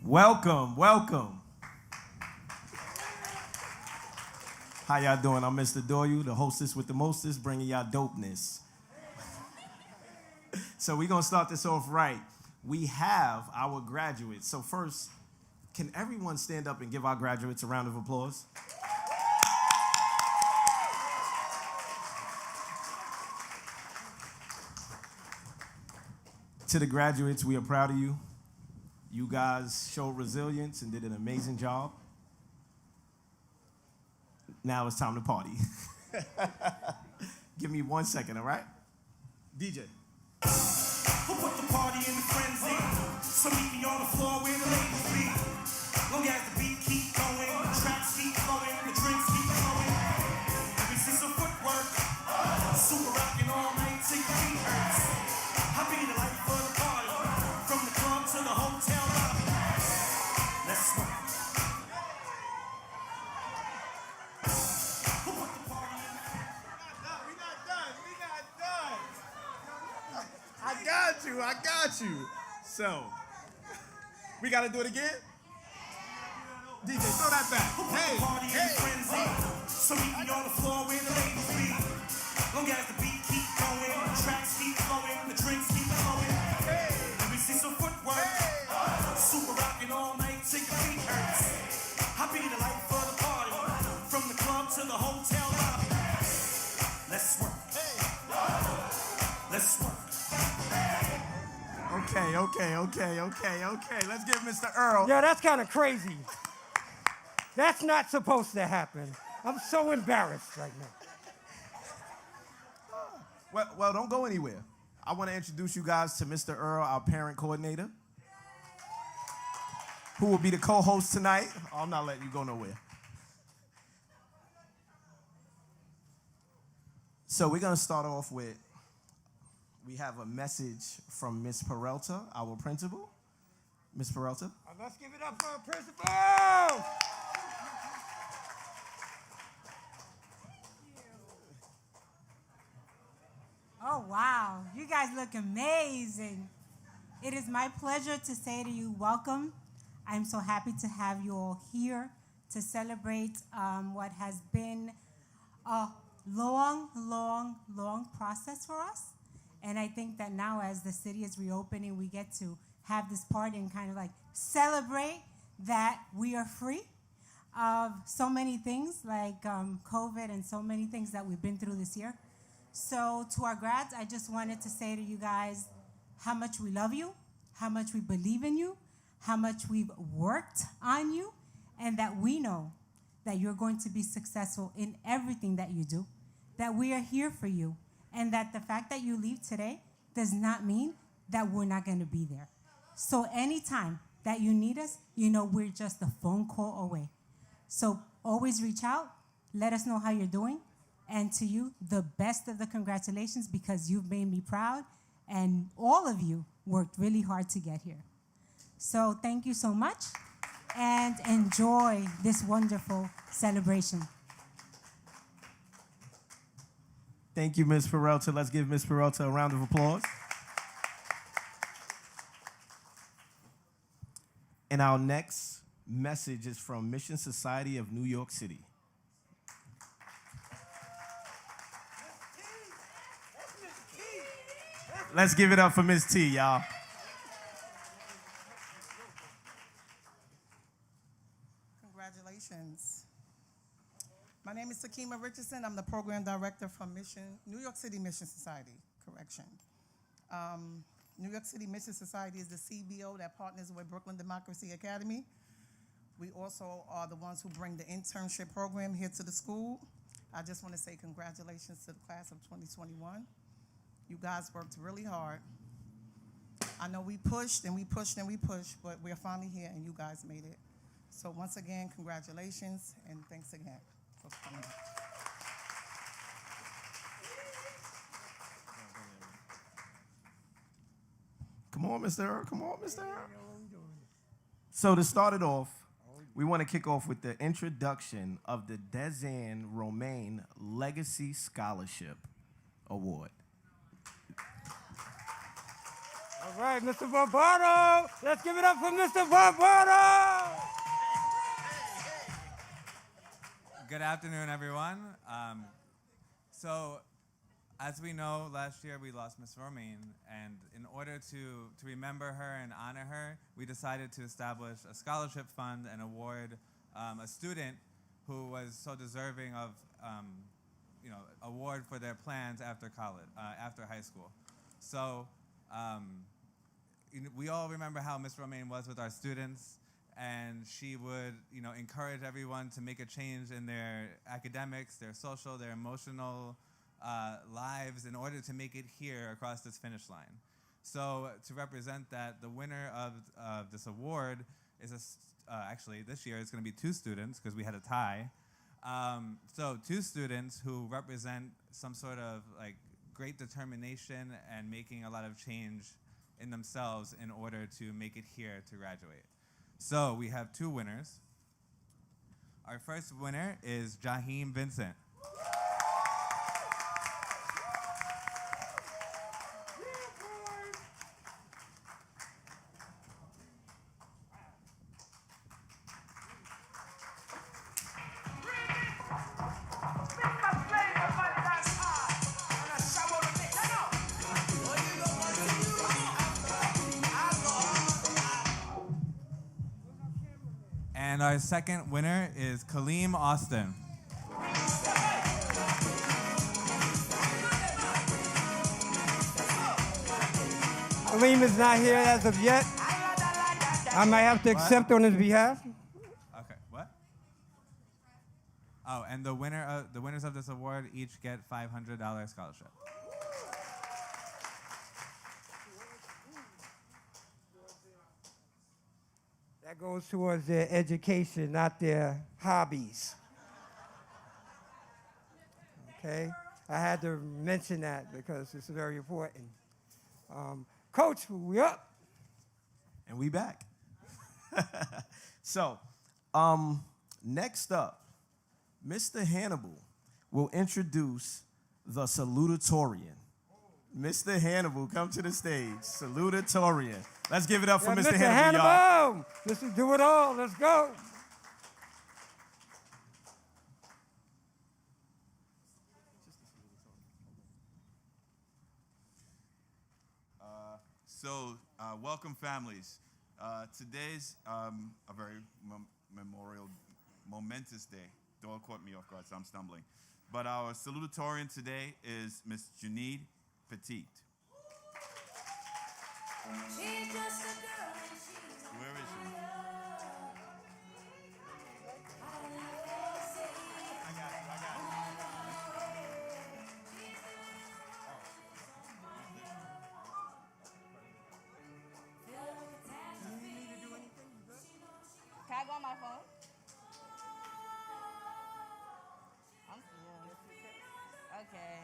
Welcome, welcome. How y'all doing? I'm Mr. Doyle, the hostess with the mostest, bringing y'all dopeness. So we're going to start this off right. We have our graduates. So first, can everyone stand up and give our graduates a round of applause? To the graduates, we are proud of you. You guys showed resilience and did an amazing job. Now it's time to party. Give me 1 second, all right? DJ. Who put the party in the frenzy? So meet me on the floor where the ladies be. Long as the beat keep going, the tracks keep flowing, the drinks keep flowing. Every see some footwork, super rockin' all night till your feet hurts. I be the life of the party, from the club to the hotel lobby. Let's smoke. Who put the party in the We're not done. I got you. So, we got to do it again? DJ, throw that back. Who put the party in the frenzy? So meet me on the floor where the ladies be. Long as the beat keep going, the tracks keep flowing, the drinks keep flowing. Let me see some footwork. Super rockin' all night till your feet hurts. I be the life of the party, from the club to the hotel lobby. Let's work. Let's work. Okay. Let's give Mr. Earl. Yeah, that's kind of crazy. That's not supposed to happen. I'm so embarrassed right now. Well, don't go anywhere. I want to introduce you guys to Mr. Earl, our parent coordinator, who will be the co-host tonight. I'm not letting you go nowhere. So we're going to start off with, we have a message from Miss Peralta, our principal. Miss Peralta. Let's give it up for our principal! Oh, wow. You guys look amazing. It is my pleasure to say to you, welcome. I'm so happy to have you all here to celebrate what has been a long process for us. And I think that now as the city is reopening, we get to have this party and kind of like celebrate that we are free of so many things like COVID and so many things that we've been through this year. So to our grads, I just wanted to say to you guys how much we love you, how much we believe in you, how much we've worked on you, and that we know that you're going to be successful in everything that you do, that we are here for you, and that the fact that you leave today does not mean that we're not going to be there. So anytime that you need us, you know we're just a phone call away. So always reach out, let us know how you're doing, and to you, the best of the congratulations, because you've made me proud, and all of you worked really hard to get here. So thank you so much, and enjoy this wonderful celebration. Thank you, Miss Peralta. Let's give Miss Peralta a round of applause. And our next message is from Mission Society of New York City. Let's give it up for Miss T, y'all. Congratulations. My name is Takima Richardson. I'm the program director from New York City Mission Society, correction. New York City Mission Society is the CBO that partners with Brooklyn Democracy Academy. We also are the ones who bring the internship program here to the school. I just want to say congratulations to the class of 2021. You guys worked really hard. I know we pushed, but we're finally here, and you guys made it. So once again, congratulations, and thanks again for coming. Come on, Mr. Earl. So to start it off, we want to kick off with the introduction of the Dezanne Romaine Legacy Scholarship Award. All right, Mr. Barbato. Let's give it up for Mr. Barbato. Good afternoon, everyone. So, as we know, last year we lost Miss Romaine, and in order to remember her and honor her, we decided to establish a scholarship fund and award a student who was so deserving of, award for their plans after college, after high school. So, we all remember how Miss Romaine was with our students, and she would, encourage everyone to make a change in their academics, their social, their emotional lives in order to make it here across this finish line. So to represent that, the winner of this award is actually this year it's going to be 2 students because we had a tie. So 2 students who represent some sort of like great determination and making a lot of change in themselves in order to make it here to graduate. So we have 2 winners. Our first winner is Jaheem Vincent. And our second winner is Kaleem Austin. Kaleem is not here as of yet. I might have to accept on his behalf. Okay, what? Oh, and the winners of this award each get $500 scholarship. That goes towards their education, not their hobbies. Okay? I had to mention that because it's very important. Coach, we up? And we back. So, next up, Mr. Hannibal will introduce the salutatorian. Mr. Hannibal, come to the stage. Salutatorian. Let's give it up for Yeah, Mr. Hannibal, y'all. Mr. Do It All, let's go. Welcome families. Today's a very momentous day. Don't caught me off guard, so I'm stumbling. But our salutatorian today is Miss Junaid Petit. She's just a girl and she's Where is she? Can I go on my phone? I'm okay.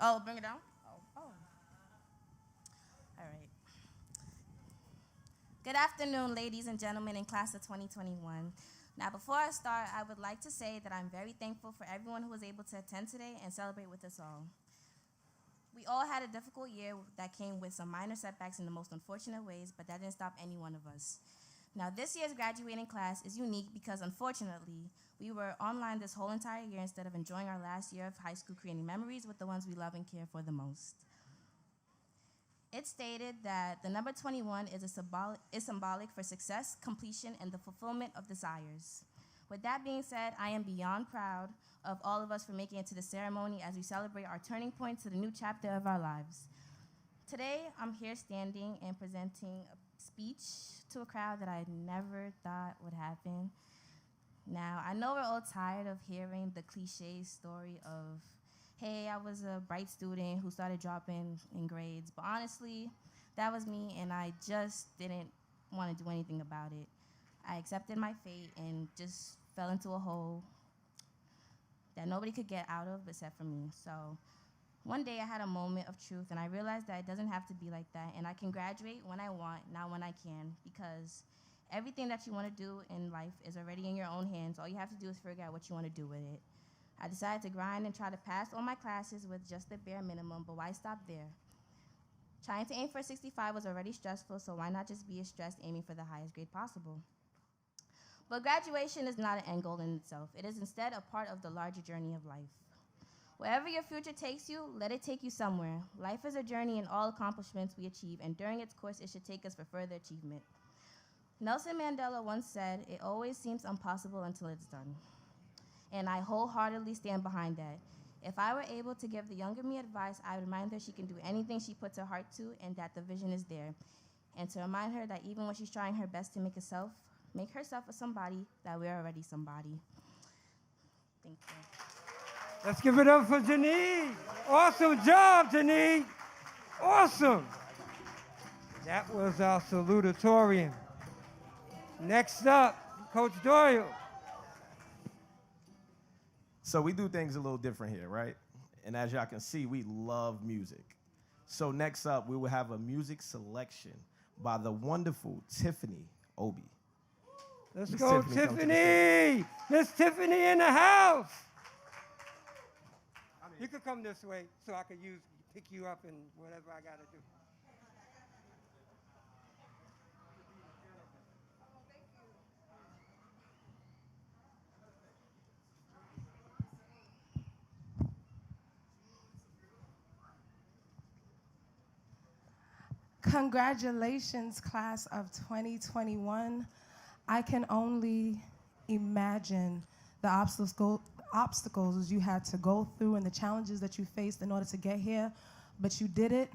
Oh, bring it down? Oh. All right. Good afternoon, ladies and gentlemen in class of 2021. Now, before I start, I would like to say that I'm very thankful for everyone who was able to attend today and celebrate with us all. We all had a difficult year that came with some minor setbacks in the most unfortunate ways, but that didn't stop any one of us. Now, this year's graduating class is unique because, unfortunately, we were online this whole entire year instead of enjoying our last year of high school creating memories with the ones we love and care for the most. It stated that the number 21 is symbolic for success, completion, and the fulfillment of desires. With that being said, I am beyond proud of all of us for making it to the ceremony as we celebrate our turning point to the new chapter of our lives. Today, I'm here standing and presenting a speech to a crowd that I never thought would happen. Now, I know we're all tired of hearing the cliche story of, hey, I was a bright student who started dropping in grades, but honestly, that was me, and I just didn't want to do anything about it. I accepted my fate and just fell into a hole that nobody could get out of except for me. So one day I had a moment of truth, and I realized that it doesn't have to be like that, and I can graduate when I want, not when I can, because everything that you want to do in life is already in your own hands. All you have to do is figure out what you want to do with it. I decided to grind and try to pass all my classes with just the bare minimum, but why stop there? Trying to aim for a 65 was already stressful, so why not just be as stressed aiming for the highest grade possible? But graduation is not an end goal in itself. It is instead a part of the larger journey of life. Wherever your future takes you, let it take you somewhere. Life is a journey, and all accomplishments we achieve, and during its course, it should take us for further achievement. Nelson Mandela once said, "It always seems impossible until it's done." And I wholeheartedly stand behind that. If I were able to give the younger me advice, I would remind her she can do anything she puts her heart to and that the vision is there. And to remind her that even when she's trying her best to make herself a somebody, that we're already somebody. Thank you. Let's give it up for Janine. Awesome job, Janine. Awesome. That was our salutatorian. Next up, Coach Doyle. So we do things a little different here, right? And as y'all can see, we love music. So next up, we will have a music selection by the wonderful Tiffany Obi. Let's Miss go, Tiffany, come to the Tiffany. Miss Tiffany in the house. You could come this way so I could pick you up and whatever I got to do. Congratulations, class of 2021. I can only imagine the obstacles you had to go through and the challenges that you faced in order to get here, but you did it.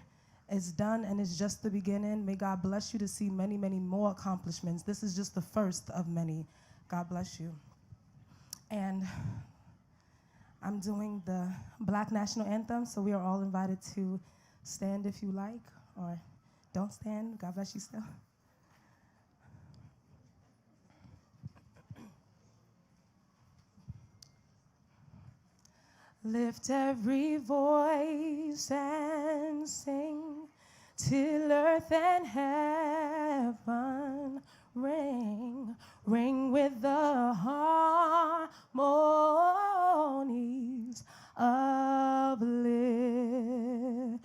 It's done, and it's just the beginning. May God bless you to see many, many more accomplishments. This is just the first of many. God bless you. And I'm doing the Black National Anthem, so we are all invited to stand if you like, or don't stand. God bless you still. Lift every voice and sing till earth and heaven ring, ring with the harmonies of liberty.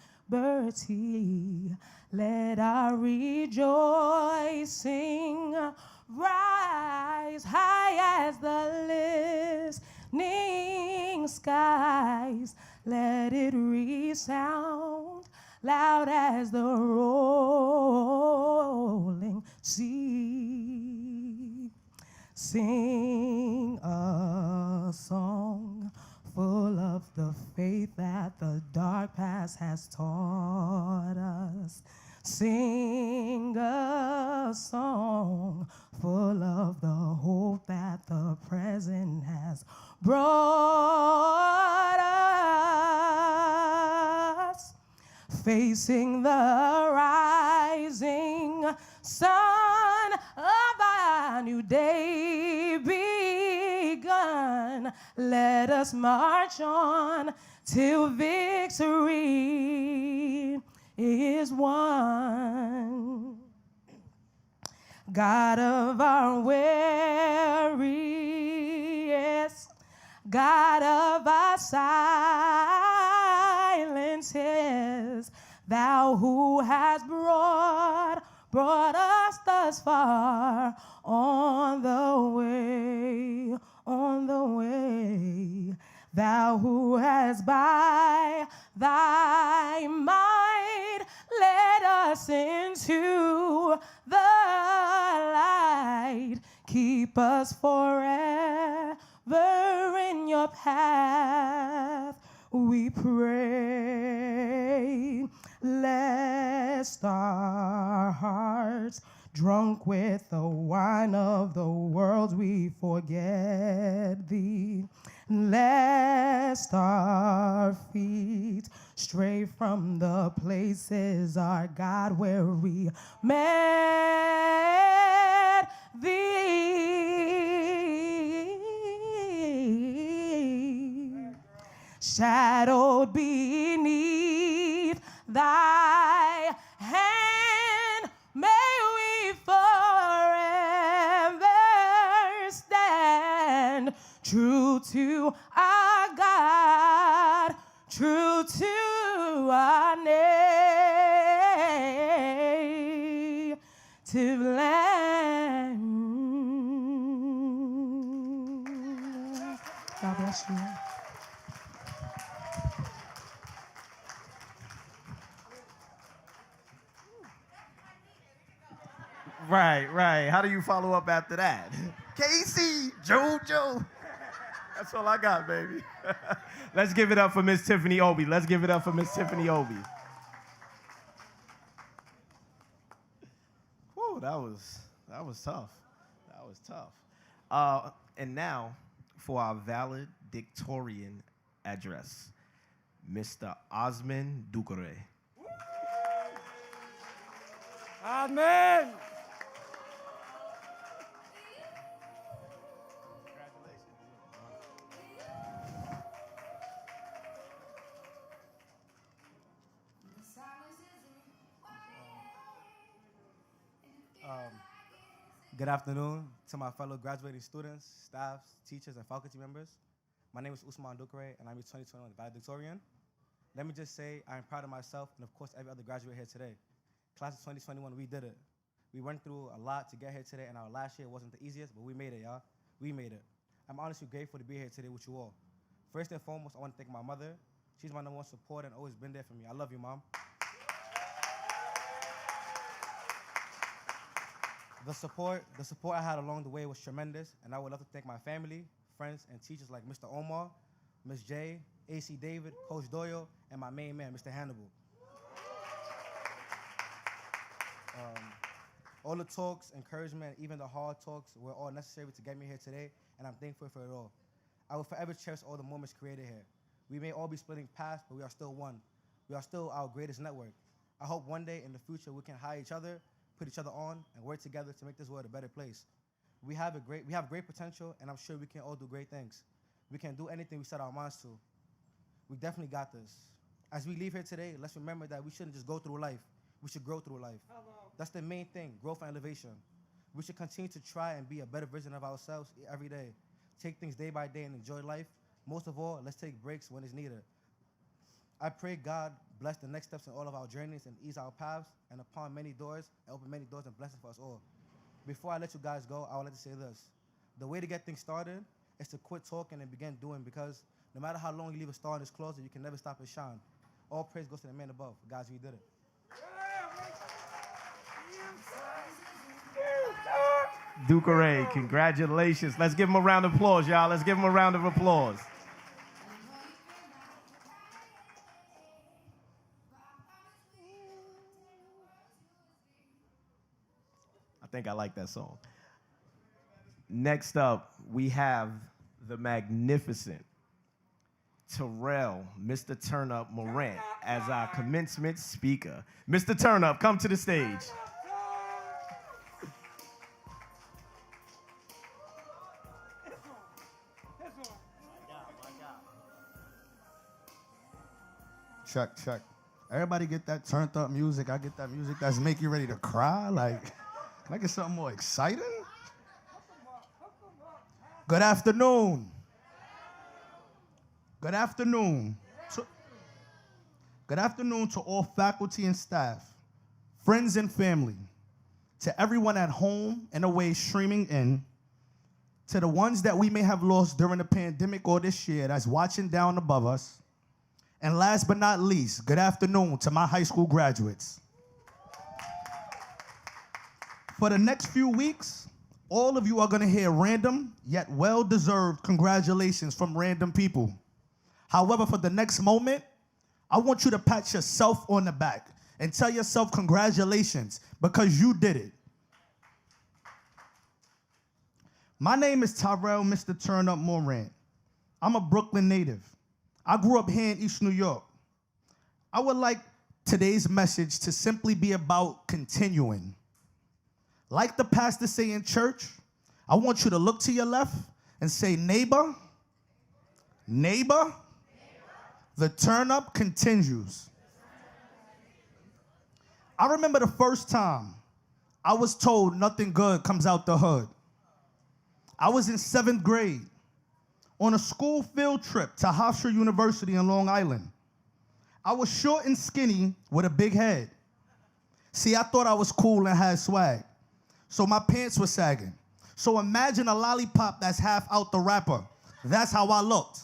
Let our rejoicing rise high as the listening skies. Let it resound loud as the rolling sea. Sing a song full of the faith that the dark past has taught us. Sing a song full of the hope that the present has brought us. Facing the rising sun of our new day begun. Let us march on till victory is won. God of our weariness, God of our silences, thou who hast brought us thus far on the way, thou who hast by thy might led us into the light. Keep us forever in your path, we pray. Lest our hearts, drunk with the wine of the world, we forget thee. Lest our feet stray from the places, our God, where we met thee. Shadowed beneath thy hand, may we forever stand true to our true to our native land. God bless you. Right. How do you follow up after that? Casey, JoJo. That's all I got, baby. Let's give it up for Miss Tiffany Obi. Whew, that was tough. And now for our valedictorian address, Mr. Osman Dukure. Amen. Good afternoon to my fellow graduating students, staff, teachers, and faculty members. My name is Usman Dukure, and I'm your 2021 valedictorian. Let me just say I am proud of myself and, of course, every other graduate here today. Class of 2021, we did it. We went through a lot to get here today, and our last year wasn't the easiest, but we made it, y'all. We made it. I'm honestly grateful to be here today with you all. First and foremost, I want to thank my mother. She's my number one support and always been there for me. I love you, Mom. The support I had along the way was tremendous, and I would love to thank my family, friends, and teachers like Mr. Omar, Ms. J, AC David, Coach Doyle, and my main man, Mr. Hannibal. All the talks, encouragement, even the hard talks were all necessary to get me here today, and I'm thankful for it all. I will forever cherish all the moments created here. We may all be splitting paths, but we are still one. We are still our greatest network. I hope one day in the future we can hire each other, put each other on, and work together to make this world a better place. We have great potential, and I'm sure we can all do great things. We can do anything we set our minds to. We definitely got this. As we leave here today, let's remember that we shouldn't just go through life. We should grow through life. That's the main thing, growth and elevation. We should continue to try and be a better version of ourselves every day. Take things day by day and enjoy life. Most of all, let's take breaks when it's needed. I pray God bless the next steps in all of our journeys and ease our paths and open many doors and blessings for us all. Before I let you guys go, I would like to say this. The way to get things started is to quit talking and begin doing, because no matter how long you leave a star in this closet, you can never stop it shine. All praise goes to the man above. Guys, we did it. Dukure, congratulations. Let's give him a round of applause, y'all. Let's give him a round of applause. I think I like that song. Next up, we have the magnificent Terrell, Mr. Turnup Morant, as our commencement speaker. Mr. Turnup, come to the stage. Check. Everybody get that turned up music. I get that music that's make you ready to cry. Like, can I get something more exciting? Good afternoon. Good afternoon. Good afternoon to all faculty and staff, friends and family, to everyone at home and away streaming in, to the ones that we may have lost during the pandemic or this year that's watching down above us. And last but not least, good afternoon to my high school graduates. For the next few weeks, all of you are going to hear random yet well-deserved congratulations from random people. However, for the next moment, I want you to pat yourself on the back and tell yourself congratulations because you did it. My name is Tyrell Mr. Turnup Morant. I'm a Brooklyn native. I grew up here in East New York. I would like today's message to simply be about continuing. Like the pastor say in church, I want you to look to your left and say, neighbor, the turn up continues. I remember the first time I was told nothing good comes out the hood. I was in 7th grade on a school field trip to Hofstra University in Long Island. I was short and skinny with a big head. See, I thought I was cool and had swag. So my pants were sagging. So imagine a lollipop that's half out the wrapper. That's how I looked.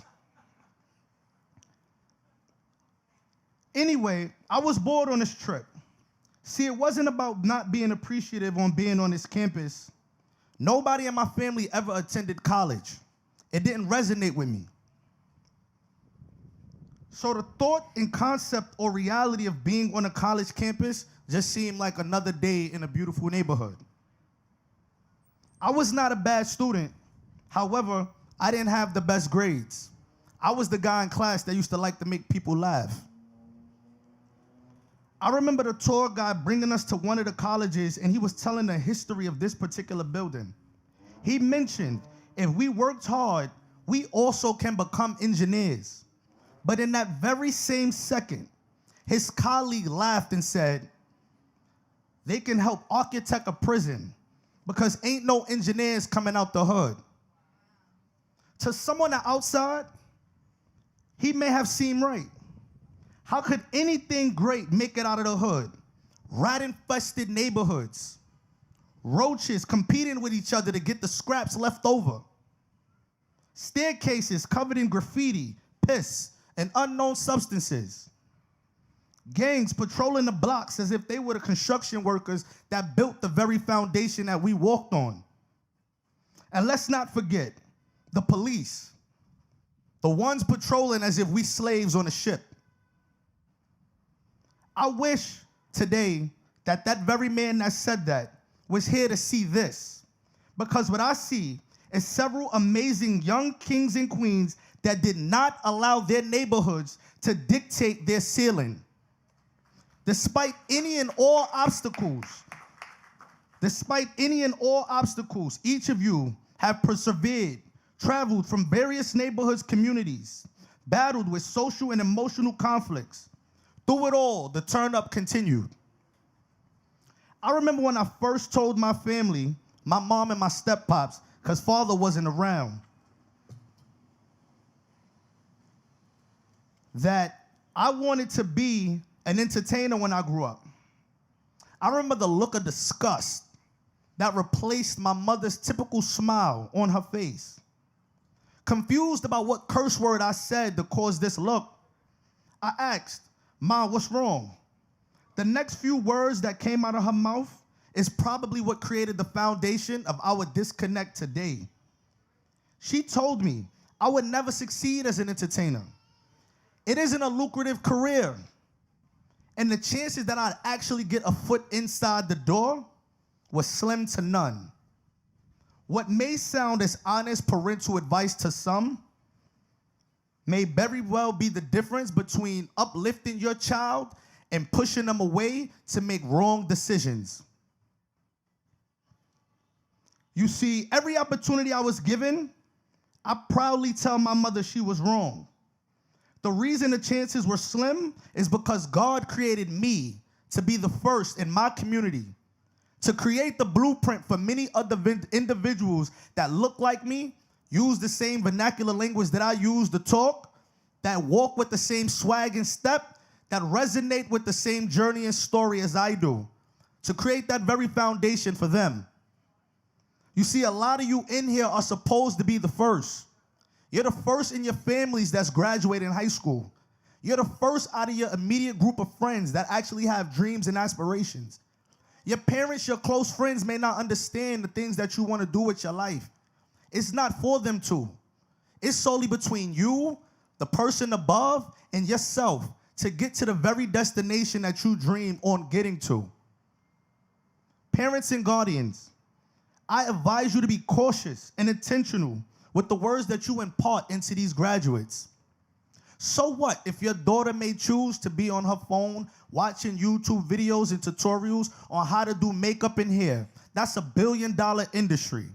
Anyway, I was bored on this trip. See, it wasn't about not being appreciative on being on this campus. Nobody in my family ever attended college. It didn't resonate with me. So the thought and concept or reality of being on a college campus just seemed like another day in a beautiful neighborhood. I was not a bad student. However, I didn't have the best grades. I was the guy in class that used to like to make people laugh. I remember the tour guide bringing us to one of the colleges, and he was telling the history of this particular building. He mentioned if we worked hard, we also can become engineers. But in that very same second, his colleague laughed and said, they can help architect a prison because ain't no engineers coming out the hood. To someone outside, he may have seemed right. How could anything great make it out of the hood? Rat-infested neighborhoods, roaches competing with each other to get the scraps left over, staircases covered in graffiti, piss, and unknown substances, gangs patrolling the blocks as if they were the construction workers that built the very foundation that we walked on. And let's not forget the police, the ones patrolling as if we slaves on a ship. I wish today that that very man that said that was here to see this, because what I see is several amazing young kings and queens that did not allow their neighborhoods to dictate their ceiling. Despite any and all obstacles, each of you have persevered, traveled from various neighborhoods, communities, battled with social and emotional conflicts. Through it all, the turn up continued. I remember when I first told my family, my mom and my step-pops, because father wasn't around, that I wanted to be an entertainer when I grew up. I remember the look of disgust that replaced my mother's typical smile on her face. Confused about what curse word I said to cause this look, I asked, Mom, what's wrong? The next few words that came out of her mouth is probably what created the foundation of our disconnect today. She told me I would never succeed as an entertainer. It isn't a lucrative career. And the chances that I'd actually get a foot inside the door was slim to none. What may sound as honest parental advice to some may very well be the difference between uplifting your child and pushing them away to make wrong decisions. You see, every opportunity I was given, I proudly tell my mother she was wrong. The reason the chances were slim is because God created me to be the first in my community, to create the blueprint for many other individuals that look like me, use the same vernacular language that I use to talk, that walk with the same swag and step, that resonate with the same journey and story as I do, to create that very foundation for them. You see, a lot of you in here are supposed to be the first. You're the first in your families that's graduating high school. You're the first out of your immediate group of friends that actually have dreams and aspirations. Your parents, your close friends may not understand the things that you want to do with your life. It's not for them to. It's solely between you, the person above, and yourself to get to the very destination that you dream on getting to. Parents and guardians, I advise you to be cautious and intentional with the words that you impart into these graduates. So what if your daughter may choose to be on her phone watching YouTube videos and tutorials on how to do makeup and hair? That's $1 billion industry.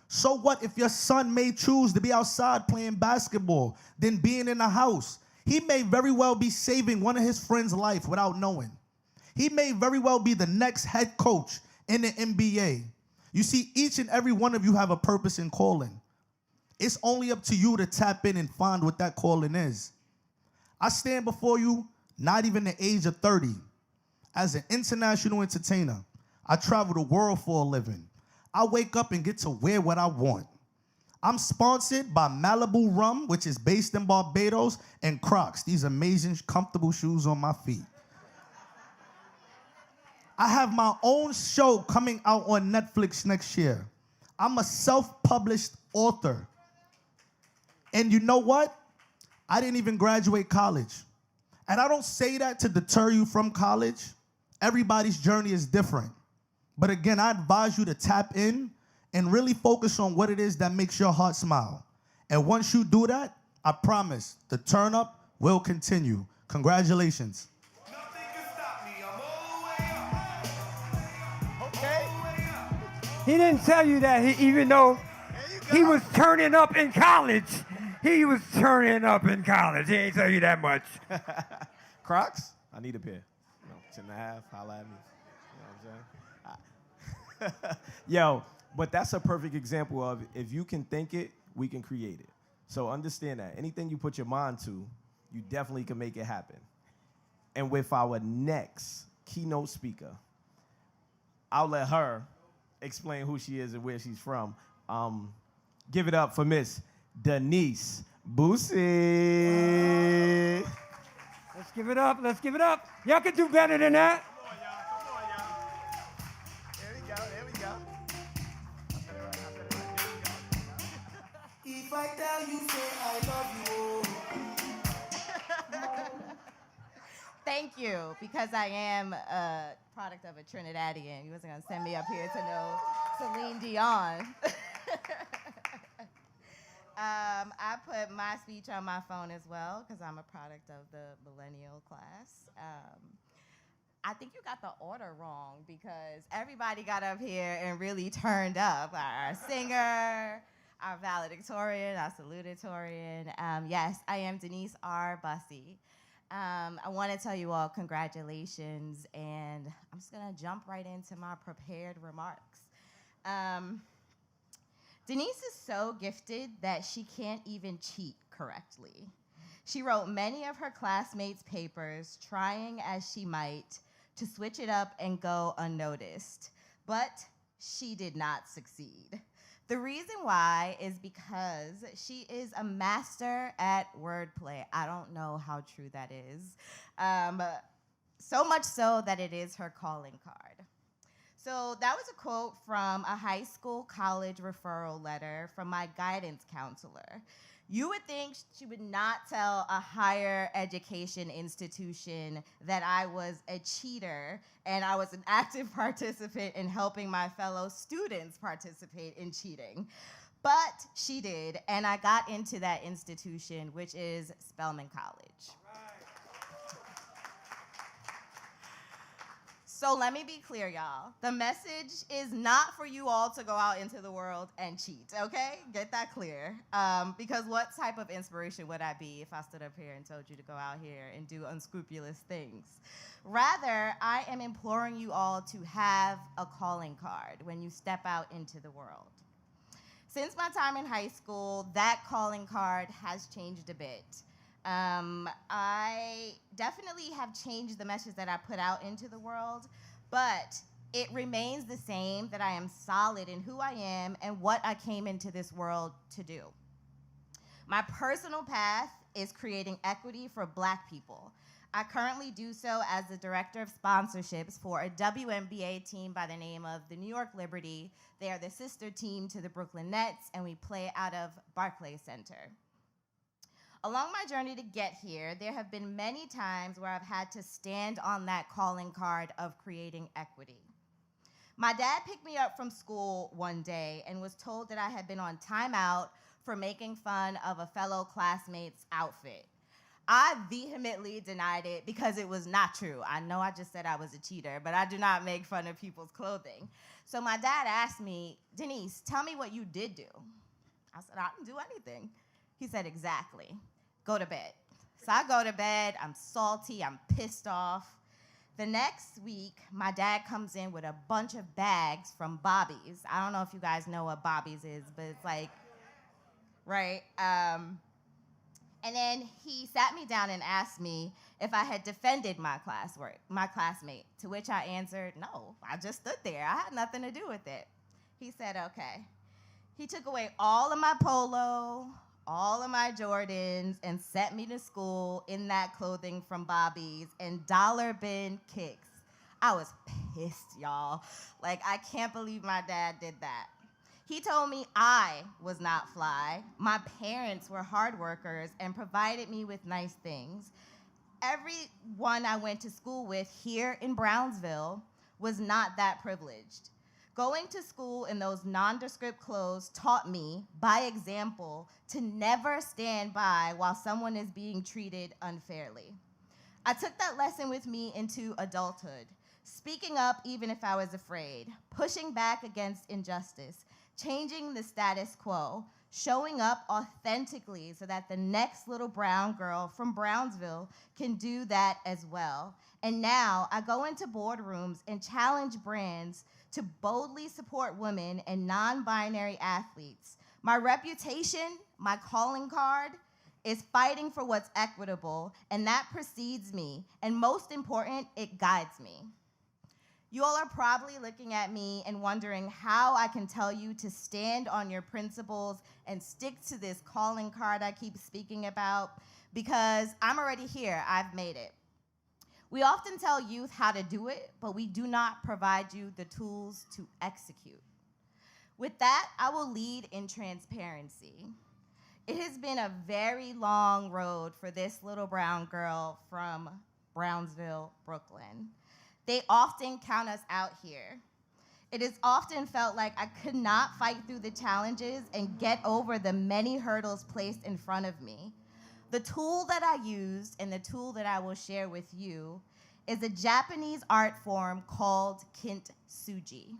So what if your son may choose to be outside playing basketball than being in the house? He may very well be saving one of his friends' life without knowing. He may very well be the next head coach in the NBA. You see, each and every one of you have a purpose and calling. It's only up to you to tap in and find what that calling is. I stand before you not even the age of 30. As an international entertainer, I travel the world for a living. I wake up and get to wear what I want. I'm sponsored by Malibu Rum, which is based in Barbados, and Crocs, these amazing, comfortable shoes on my feet. I have my own show coming out on Netflix next year. I'm a self-published author. And you know what? I didn't even graduate college. And I don't say that to deter you from college. Everybody's journey is different. But again, I advise you to tap in and really focus on what it is that makes your heart smile. And once you do that, I promise the turn up will continue. Congratulations. He didn't tell you that, even though he was turning up in college. He was turning up in college. He ain't tell you that much. Crocs? I need a pair. 10.5, holla at me. You know what I'm saying? Yo, but that's a perfect example of if you can think it, we can create it. So understand that. Anything you put your mind to, you definitely can make it happen. And with our next keynote speaker, I'll let her explain who she is and where she's from. Give it up for Miss Denise Boosie. Let's give it up. Let's give it up. Y'all can do better than that. Come on, y'all. There we go. If I tell you, say I love you. Thank you, because I am a product of a Trinidadian. You wasn't gonna send me up here to know Celine Dion. I put my speech on my phone as well because I'm a product of the millennial class. I think you got the order wrong because everybody got up here and really turned up. Our singer, our valedictorian, our salutatorian. Yes, I am Denise R. Bussey. I want to tell you all congratulations, and I'm just going to jump right into my prepared remarks. Denise is so gifted that she can't even cheat correctly. She wrote many of her classmates' papers, trying as she might to switch it up and go unnoticed, but she did not succeed. The reason why is because she is a master at wordplay. I don't know how true that is. So much so that it is her calling card. So that was a quote from a high school college referral letter from my guidance counselor. You would think she would not tell a higher education institution that I was a cheater and I was an active participant in helping my fellow students participate in cheating. But she did, and I got into that institution, which is Spelman College. So let me be clear, y'all. The message is not for you all to go out into the world and cheat, okay? Get that clear. Because what type of inspiration would I be if I stood up here and told you to go out here and do unscrupulous things? Rather, I am imploring you all to have a calling card when you step out into the world. Since my time in high school, that calling card has changed a bit. I definitely have changed the message that I put out into the world, but it remains the same that I am solid in who I am and what I came into this world to do. My personal path is creating equity for Black people. I currently do so as the director of sponsorships for a WNBA team by the name of the New York Liberty. They are the sister team to the Brooklyn Nets, and we play out of Barclays Center. Along my journey to get here, there have been many times where I've had to stand on that calling card of creating equity. My dad picked me up from school one day and was told that I had been on timeout for making fun of a fellow classmate's outfit. I vehemently denied it because it was not true. I know I just said I was a cheater, but I do not make fun of people's clothing. So my dad asked me, Denise, tell me what you did do. I said, I didn't do anything. He said, exactly. Go to bed. So I go to bed. I'm salty. I'm pissed off. The next week, my dad comes in with a bunch of bags from Bobby's. I don't know if you guys know what Bobby's is, but it's like, right? And then he sat me down and asked me if I had defended my classmate, to which I answered, no, I just stood there. I had nothing to do with it. He said, okay. He took away all of my polo, all of my Jordans, and sent me to school in that clothing from Bobby's and dollar bin kicks. I was pissed, y'all. Like, I can't believe my dad did that. He told me I was not fly. My parents were hard workers and provided me with nice things. Everyone I went to school with here in Brownsville was not that privileged. Going to school in those nondescript clothes taught me, by example, to never stand by while someone is being treated unfairly. I took that lesson with me into adulthood, speaking up even if I was afraid, pushing back against injustice, changing the status quo, showing up authentically so that the next little brown girl from Brownsville can do that as well. And now I go into boardrooms and challenge brands to boldly support women and non-binary athletes. My reputation, my calling card, is fighting for what's equitable, and that precedes me. And most important, it guides me. You all are probably looking at me and wondering how I can tell you to stand on your principles and stick to this calling card I keep speaking about, because I'm already here. I've made it. We often tell youth how to do it, but we do not provide you the tools to execute. With that, I will lead in transparency. It has been a very long road for this little brown girl from Brownsville, Brooklyn. They often count us out here. It has often felt like I could not fight through the challenges and get over the many hurdles placed in front of me. The tool that I used and the tool that I will share with you is a Japanese art form called kintsugi.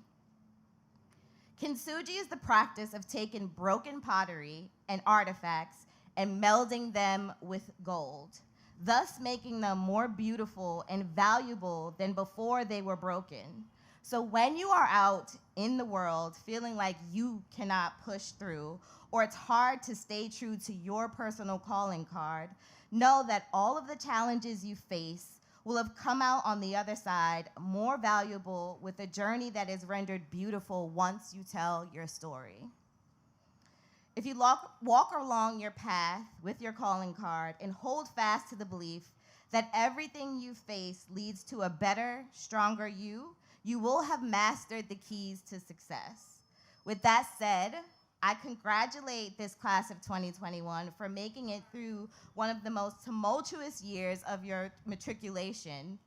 Kintsugi is the practice of taking broken pottery and artifacts and melding them with gold, thus making them more beautiful and valuable than before they were broken. So when you are out in the world feeling like you cannot push through, or it's hard to stay true to your personal calling card, know that all of the challenges you face will have come out on the other side more valuable, with a journey that is rendered beautiful once you tell your story. If you walk along your path with your calling card and hold fast to the belief that everything you face leads to a better, stronger you, you will have mastered the keys to success. With that said, I congratulate this class of 2021 for making it through one of the most tumultuous years of your matriculation.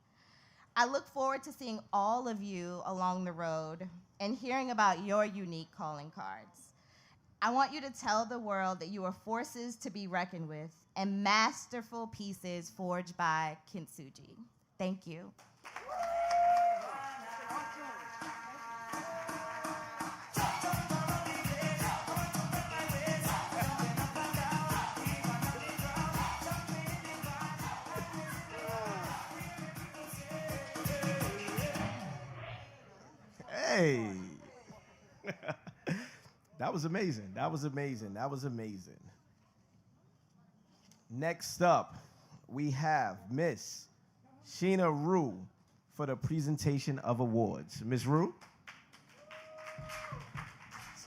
I look forward to seeing all of you along the road and hearing about your unique calling cards. I want you to tell the world that you are forces to be reckoned with and masterful pieces forged by kintsugi. Thank you. Hey. That was amazing. That was amazing. That was amazing. Next up, we have Miss Sheena Rue for the presentation of awards. Miss Rue?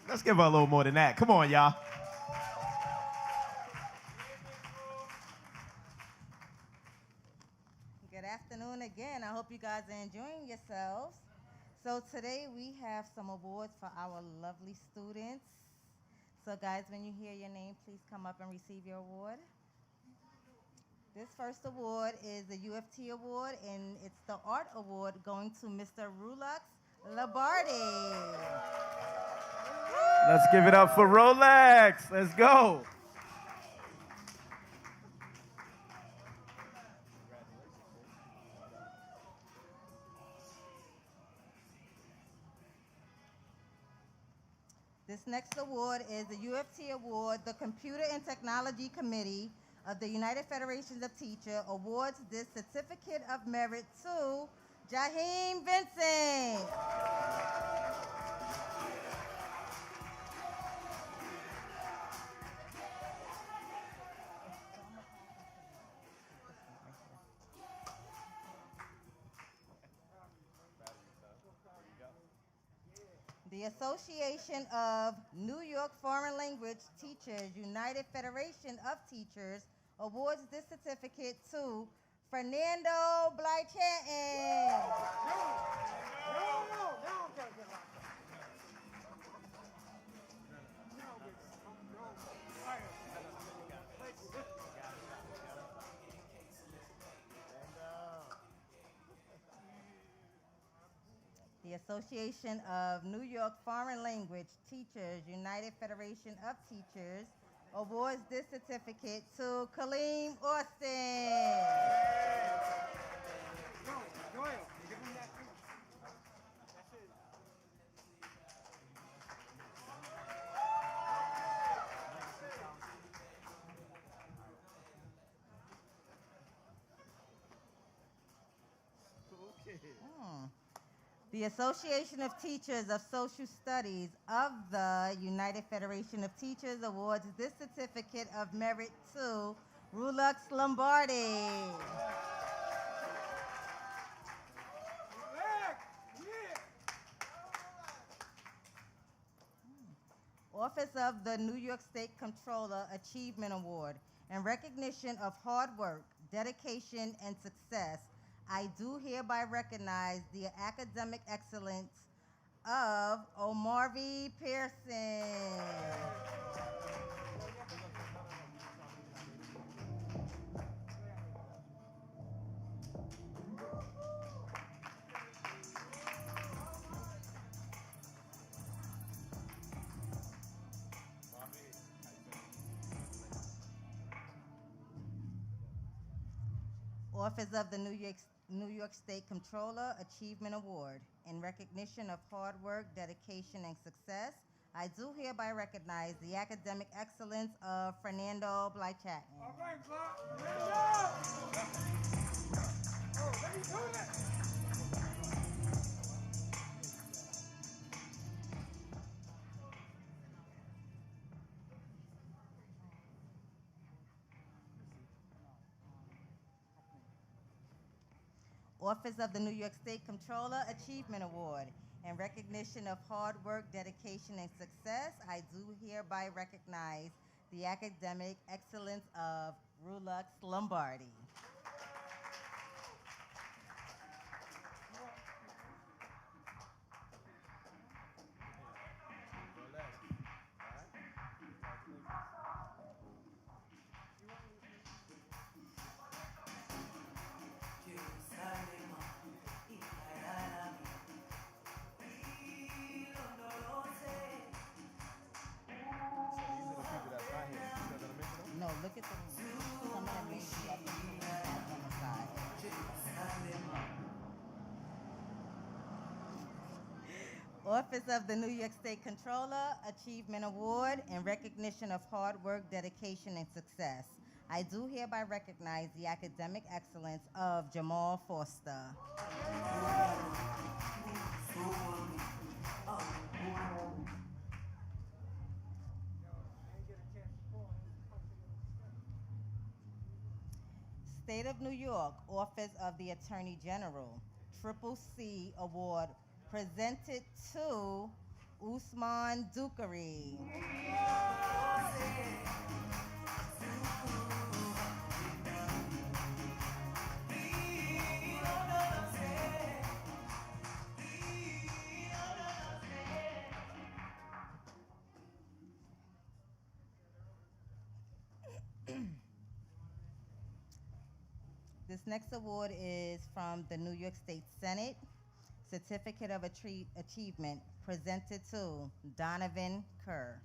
Let's give her a little more than that. Come on, y'all. Good afternoon again. I hope you guys are enjoying yourselves. So today we have some awards for our lovely students. So guys, when you hear your name, please come up and receive your award. This first award is the UFT award, and it's the art award going to Mr. Rulux Labardi. Let's give it up for Rolex. Let's go. This next award is the UFT Award. The Computer and Technology Committee of the United Federations of Teachers awards this certificate of merit to Jaheem Vincent. The Association of New York Foreign Language Teachers United Federation of Teachers awards this certificate to Fernando Blychanton. The Association of New York Foreign Language Teachers United Federation of Teachers awards this certificate to Kaleem Austin. The Association of Teachers of Social Studies of the United Federation of Teachers awards this certificate of merit to Rulux Lombardi. Office of the New York State Comptroller Achievement Award in recognition of hard work, dedication, and success. I do hereby recognize the academic excellence of Omarvi Pearson. Office of the New York State Comptroller Achievement Award in recognition of hard work, dedication, and success. I do hereby recognize the academic excellence of Fernando Blychanton. All right, Fernando! Oh, let me do that. Office of the New York State Comptroller Achievement Award in recognition of hard work, dedication, and success. I do hereby recognize the academic excellence of Rulux Lombardi. No, look at some of them names you have on the side. Office of the New York State Comptroller Achievement Award in recognition of hard work, dedication, and success. I do hereby recognize the academic excellence of Jamal Foster. State of New York, Office of the Attorney General, Triple C Award presented to Usman Dukari. This next award is from the New York State Senate, Certificate of Achievement, presented to Donovan Kerr.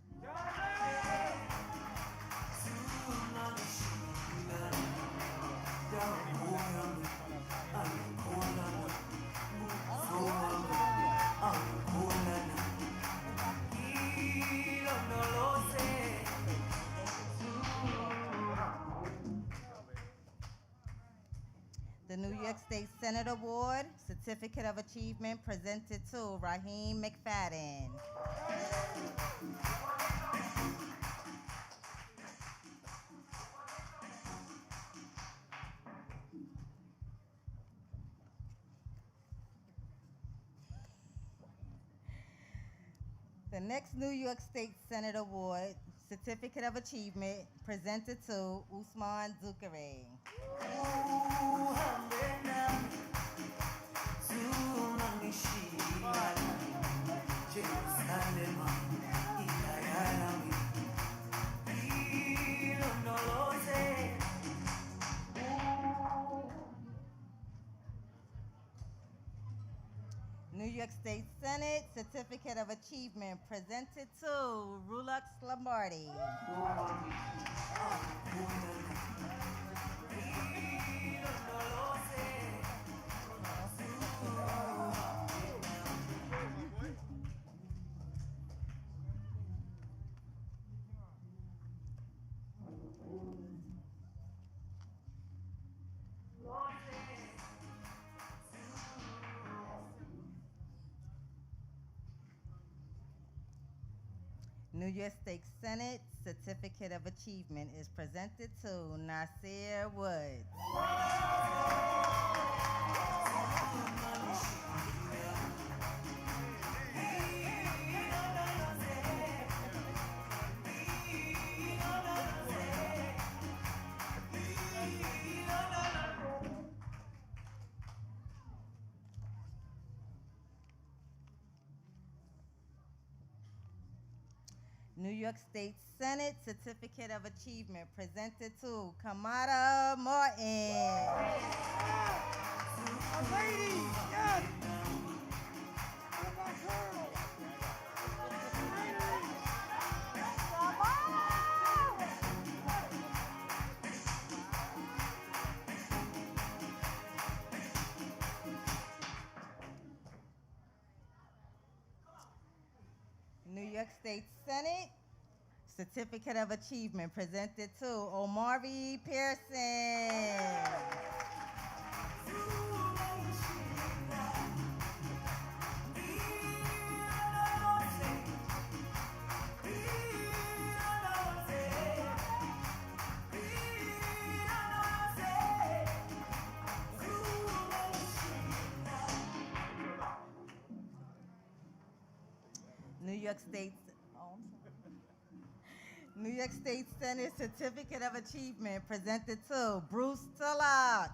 The New York State Senate Award, Certificate of Achievement, presented to Raheem McFadden. The next New York State Senate Award, Certificate of Achievement, presented to Usman Zukare. New York State Senate Certificate of Achievement presented to Rulux Lombardi. New York State Senate Certificate of Achievement is presented to Nasir Woods. New York State Senate Certificate of Achievement presented to Kamada Martin. A lady, yes. What about girls? New York State Senate Certificate of Achievement presented to Omari Pearson. New York State New York State Senate Certificate of Achievement presented to Bruce Tullock.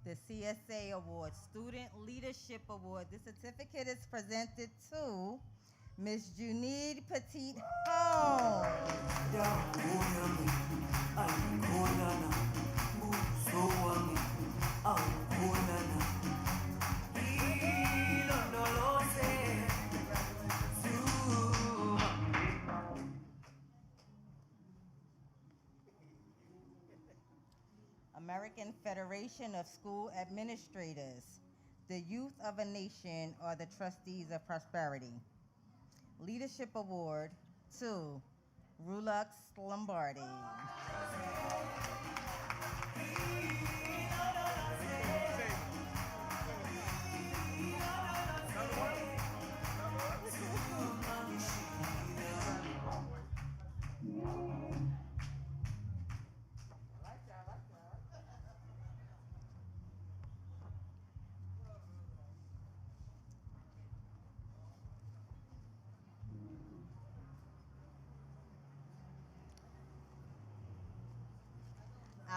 The CSA Award, Student Leadership Award. This certificate is presented to Ms. Junaid Petit Home. American Federation of School Administrators. The youth of a nation are the trustees of prosperity. Leadership Award to Rulux Lombardi.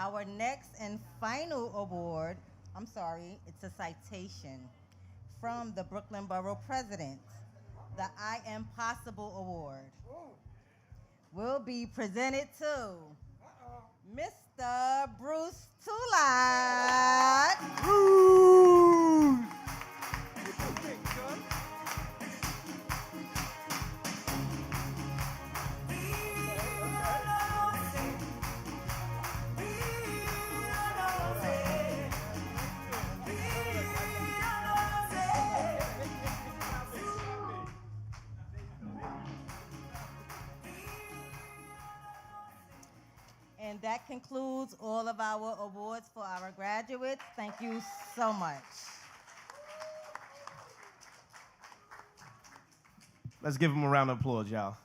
Our next and final award, it's a citation from the Brooklyn Borough President. The I Am Possible Award will be presented to Mr. Bruce Tullock. And that concludes all of our awards for our graduates. Thank you so much. Let's give them a round of applause, y'all.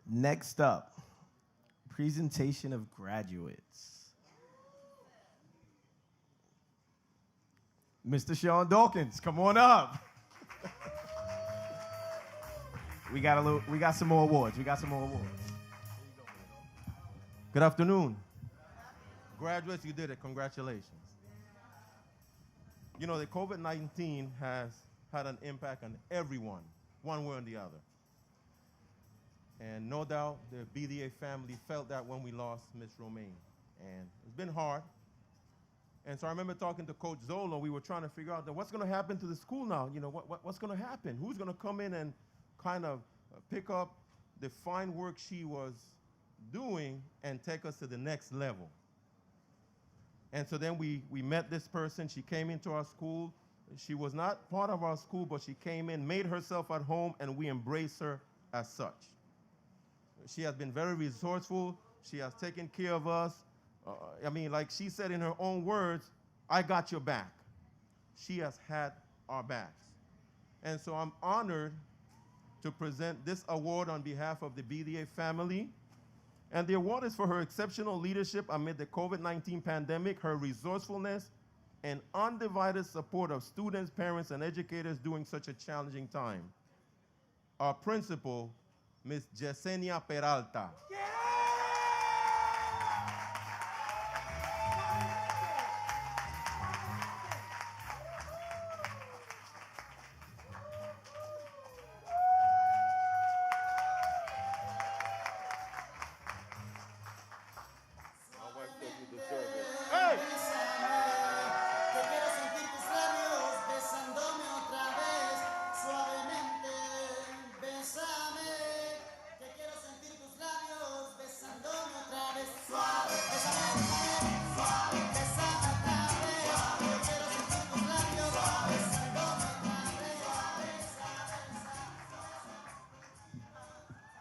Next up, presentation of graduates. Mr. Sean Dawkins, come on up. We got some more awards. Good afternoon. Graduates, you did it. Congratulations. You know, the COVID-19 has had an impact on everyone, one way or the other. And no doubt the BDA family felt that when we lost Miss Romaine. And it's been hard. And so I remember talking to Coach Zola. We were trying to figure out what's going to happen to the school now. You know, what's going to happen? Who's going to come in and kind of pick up the fine work she was doing and take us to the next level? And so then we met this person. She came into our school. She was not part of our school, but she came in, made herself at home, and we embraced her as such. She has been very resourceful. She has taken care of us. I mean, like she said in her own words, I got your back. She has had our backs. And so I'm honored to present this award on behalf of the BDA family. And the award is for her exceptional leadership amid the COVID-19 pandemic, her resourcefulness, and undivided support of students, parents, and educators during such a challenging time. Our principal, Ms. Yesenia Peralta.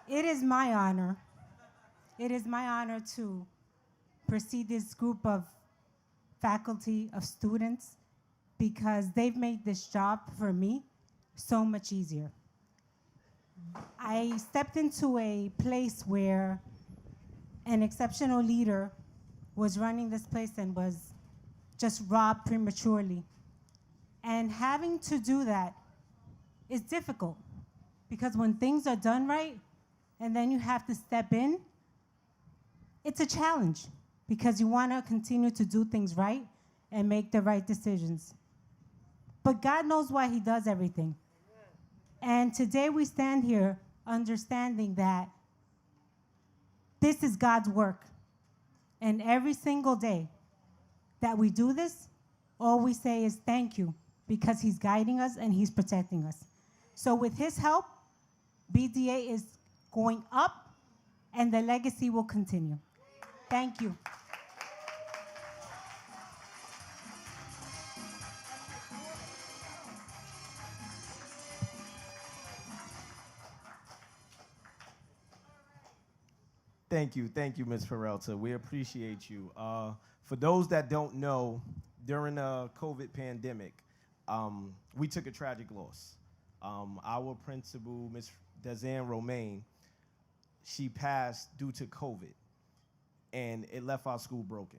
It is my honor. It is my honor to precede this group of faculty, of students, because they've made this job for me so much easier. I stepped into a place where an exceptional leader was running this place and was just robbed prematurely. And having to do that is difficult, because when things are done right and then you have to step in, it's a challenge, because you want to continue to do things right and make the right decisions. But God knows why he does everything. And today we stand here understanding that this is God's work. And every single day that we do this, all we say is thank you, because he's guiding us and he's protecting us. So with his help, BDA is going up and the legacy will continue. Thank you. Thank you, Ms. Peralta. We appreciate you. For those that don't know, during the COVID pandemic, we took a tragic loss. Our principal, Ms. Dezanne Romaine, she passed due to COVID, and it left our school broken.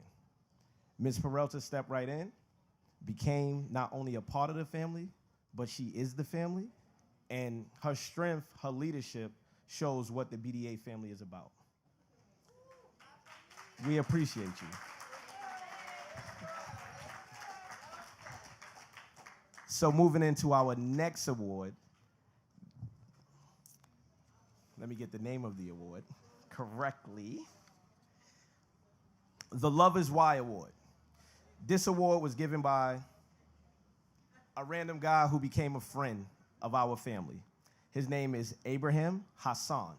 Ms. Peralta stepped right in, became not only a part of the family, but she is the family, and her strength, her leadership shows what the BDA family is about. We appreciate you. So moving into our next award, let me get the name of the award correctly. The Love is Why Award. This award was given by a random guy who became a friend of our family. His name is Abraham Hassan.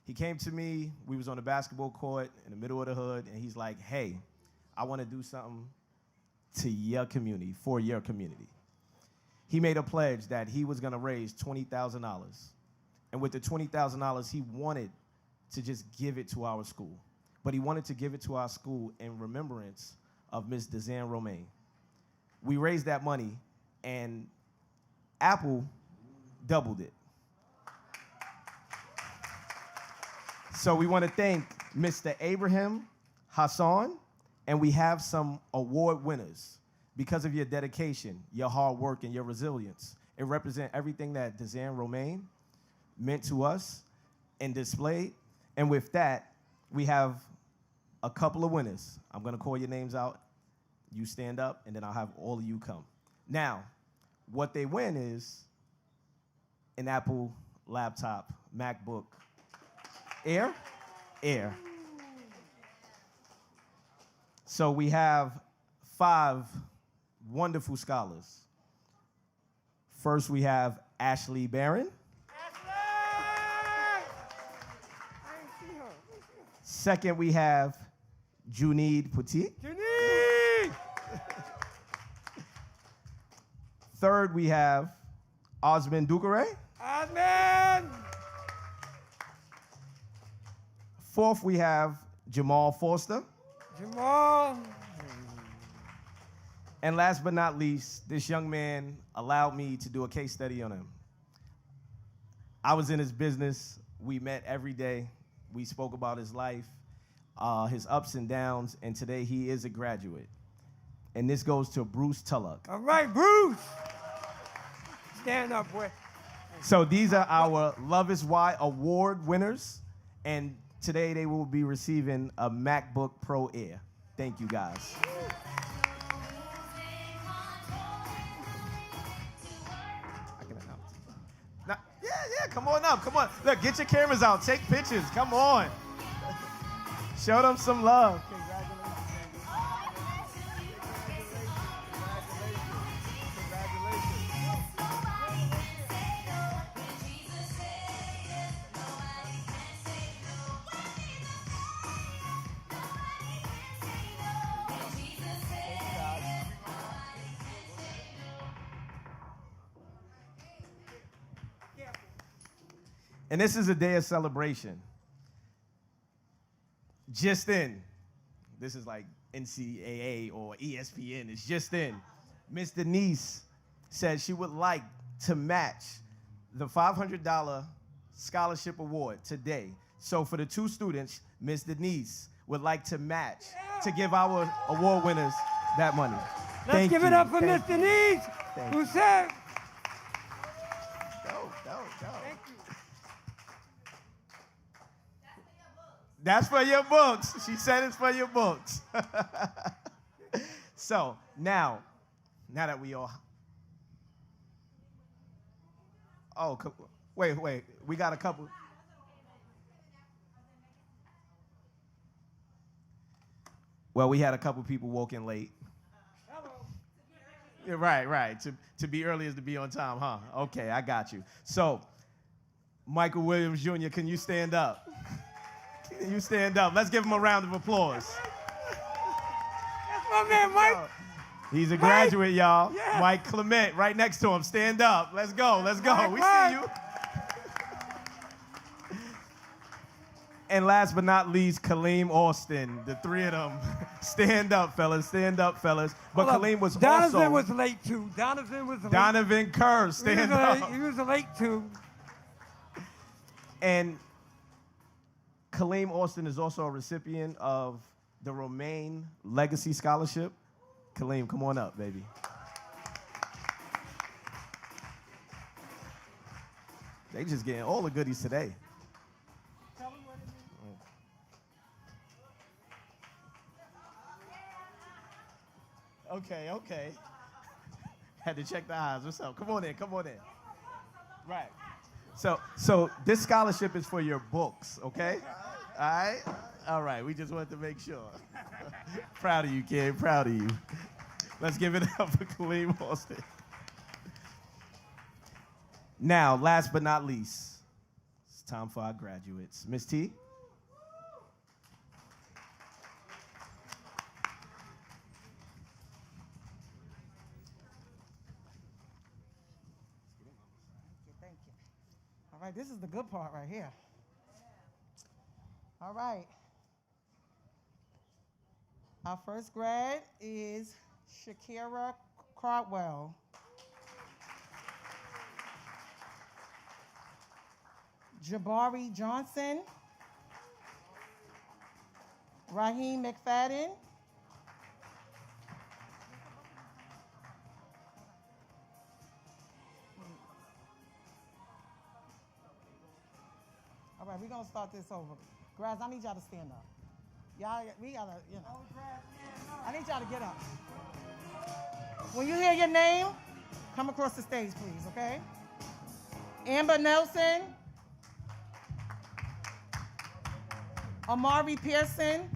He came to me, we was on the basketball court in the middle of the hood, and he's like, hey, I want to do something to your community, for your community. he made a pledge that he was gonna raise $20,000. And with the $20,000, he wanted to just give it to our school. But he wanted to give it to our school in remembrance of Miss Dezanne Romaine. We raised that money, and Apple doubled it. So we want to thank Mr. Abraham Hassan, and we have some award winners because of your dedication, your hard work, and your resilience. It represents everything that Dezanne Romaine meant to us and displayed. And with that, we have a couple of winners. I'm going to call your names out. You stand up, and then I'll have all of you come. Now, what they win is an Apple laptop, MacBook Air. So we have 5 wonderful scholars. First, we have Ashley Barron. Second, we have Junaid Petit. Third, we have Osman Dukare. Osman! Fourth, we have Jamal Foster. Jamal. And last but not least, this young man allowed me to do a case study on him. I was in his business. We met every day. We spoke about his life, his ups and downs, and today he is a graduate. And this goes to Bruce Tullock. All right, Bruce. Stand up, boy. So these are our Love is Why award winners, and today they will be receiving a MacBook Pro Air. Thank you, guys. Now, yeah, come on up, come on. Look, get your cameras out, take pictures, come on. Show them some love. And this is a day of celebration. Just in, this is like NCAA or ESPN, it's just in. Miss Denise said she would like to match the $500 scholarship award today. So for the 2 students, Miss Denise would like to match to give our award winners that money. Let's give it up for Miss Denise, who said, Go. That's for your books. She said it's for your books. So now that we all, wait, we got a couple. Well, we had a couple people woke in late. Yeah, right. To be early is to be on time, huh? Okay, I got you. So, Michael Williams Jr., can you stand up? You stand up. Let's give him a round of applause. That's my man, Mike. He's a graduate, y'all. Yeah. Mike Clement, right next to him. Stand up. Let's go. Mike, we see you. And last but not least, Kaleem Austin. The 3 of them. Stand up, fellas. But Kaleem was Donovan was late, too. Donovan Kerr, stand up. He was late, too. And Kaleem Austin is also a recipient of the Romaine Legacy Scholarship. Kaleem, come on up, baby. They just getting all the goodies today. Okay. Had to check the eyes. What's up? Come on in. Right. So this scholarship is for your books, okay? All right? All right, we just wanted to make sure. Proud of you, kid, proud of you. Let's give it up for Kaleem Austin. Now, last but not least, it's time for our graduates. Miss T. All right, this is the good part right here. All right. Our first grad is Shakira Cardwell. Jabari Johnson. Raheem McFadden. All right, we're going to start this over. Grads, I need y'all to stand up. Y'all, we got to, you know. I need y'all to get up. When you hear your name, come across the stage, please, okay? Amber Nelson. Amari Pearson.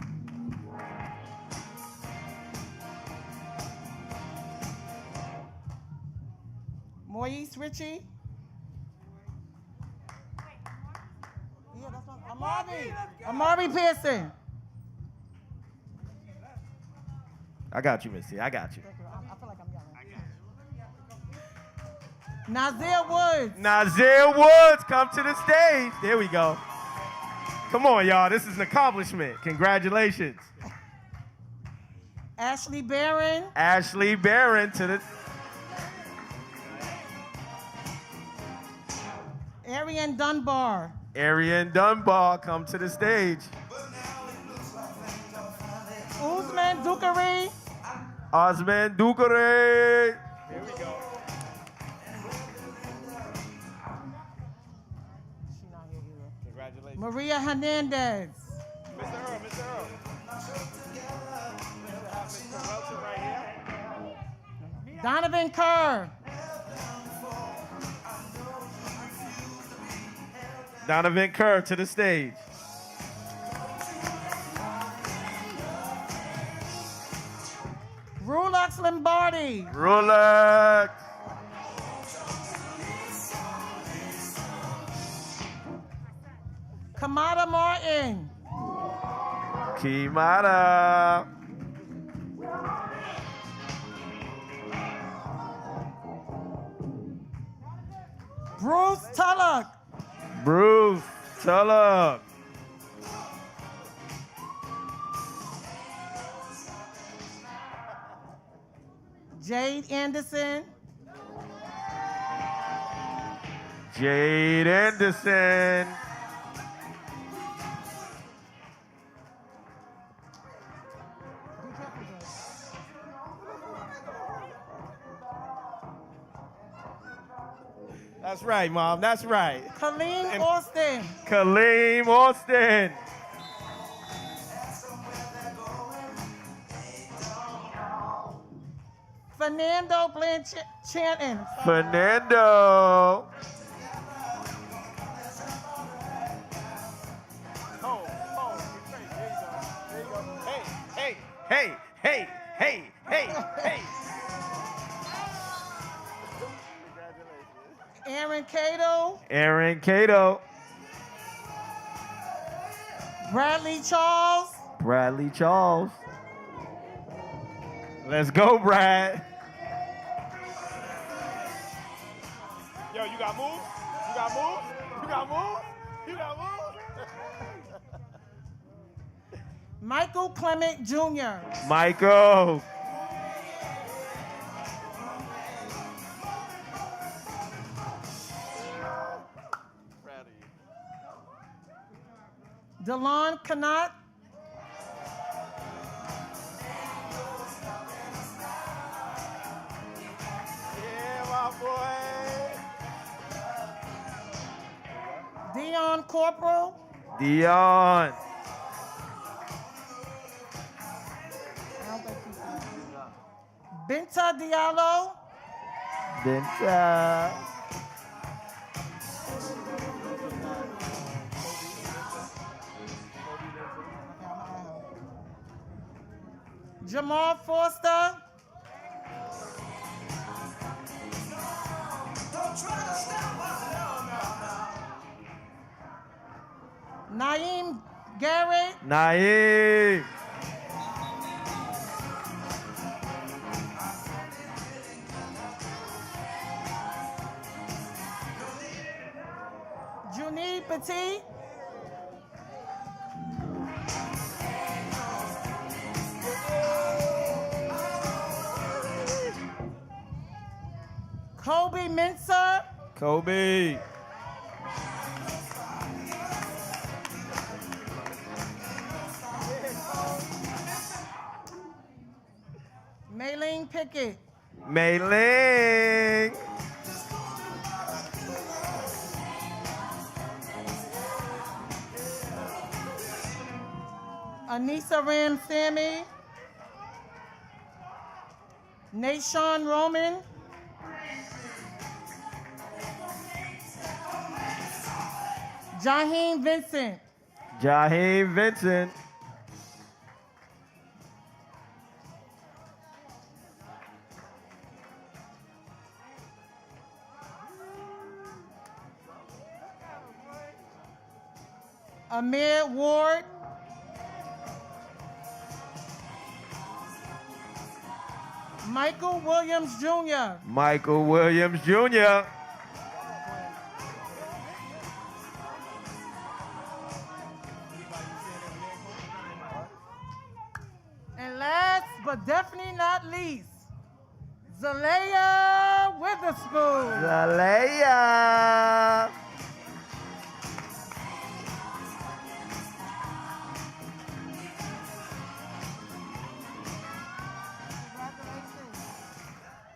Moise Ritchie. Yeah, that's what, Amari Pearson. I got you, Missy. I got you. I feel like I'm yelling. Nazir Woods. Nazir Woods, come to the stage. There we go. Come on, y'all. This is an accomplishment. Congratulations. Ashley Barron. Ashley Barron to the... Arian Dunbar. Arian Dunbar, come to the stage. Usman Dukari. Osman Dukare. Here we go. Congratulations. Maria Hernandez. Mr. Earl. Donovan Kerr. Donovan Kerr to the stage. Rulux Lombardi. Rulux. Kamada Martin. Kimata. Bruce Tullock. Bruce Tullock. Jade Anderson. Jade Anderson. That's right, Mom. That's right. Kaleem Austin. Kaleem Austin. Fernando Blanchanton. Fernando. Hey. Aaron Cato. Aaron Cato. Bradley Charles. Bradley Charles. Let's go, Brad. Yo, you got moves? You got moves? You got moves? You got moves? Michael Clement Jr. Michael. Delon Canott. Yeah, my boy. Dion Corporal. Dion. Binta Diallo. Binta. Jamal Foster. Naeem Garrett. Naeem. Monique Petit. Kobe Mincer. Kobe. Maylene Pickett. Mei Ling. Anissa Ram Sammy. Nashawn Roman. Jaheem Vincent. Jaheim Vincent. Amir Ward. Michael Williams Jr. Michael Williams Jr. And last but definitely not least, Zalea Witherspoon. Zalea.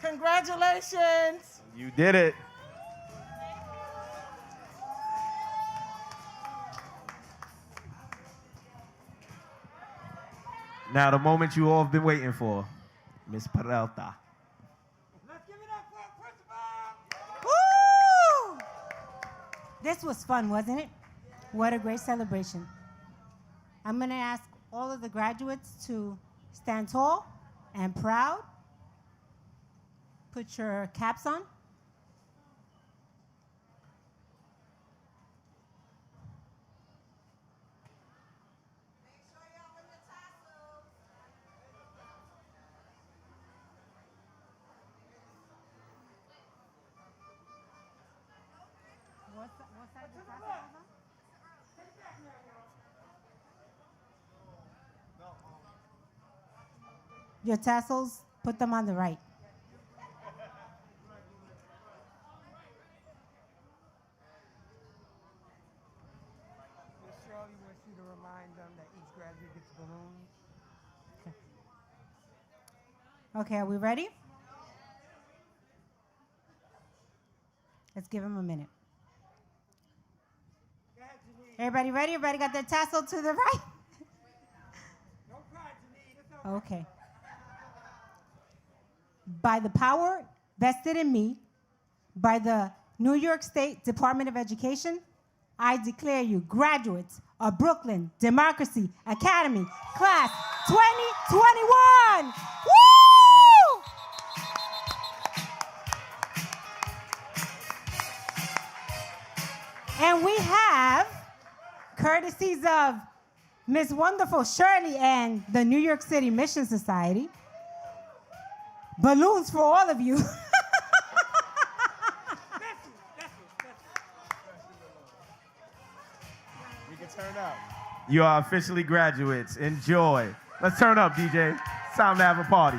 Congratulations. You did it. Now the moment you all have been waiting for, Miss Peralta. Woo! This was fun, wasn't it? What a great celebration. I'm going to ask all of the graduates to stand tall and proud. Put your caps on. What side the tassel on? Your tassels, put them on the right. Miss Shirley wants you to remind them that each graduate gets balloons. Okay, are we ready? Let's give them a minute. Everybody ready? Everybody got their tassel to the right? Okay. By the power vested in me by the New York State Department of Education, I declare you graduates of Brooklyn Democracy Academy, class 2021. Woo! And we have, courtesies of Miss Wonderful Shirley and the New York City Mission Society, balloons for all of you. We can turn up. You are officially graduates. Enjoy. Let's turn up, DJ. It's time to have a party.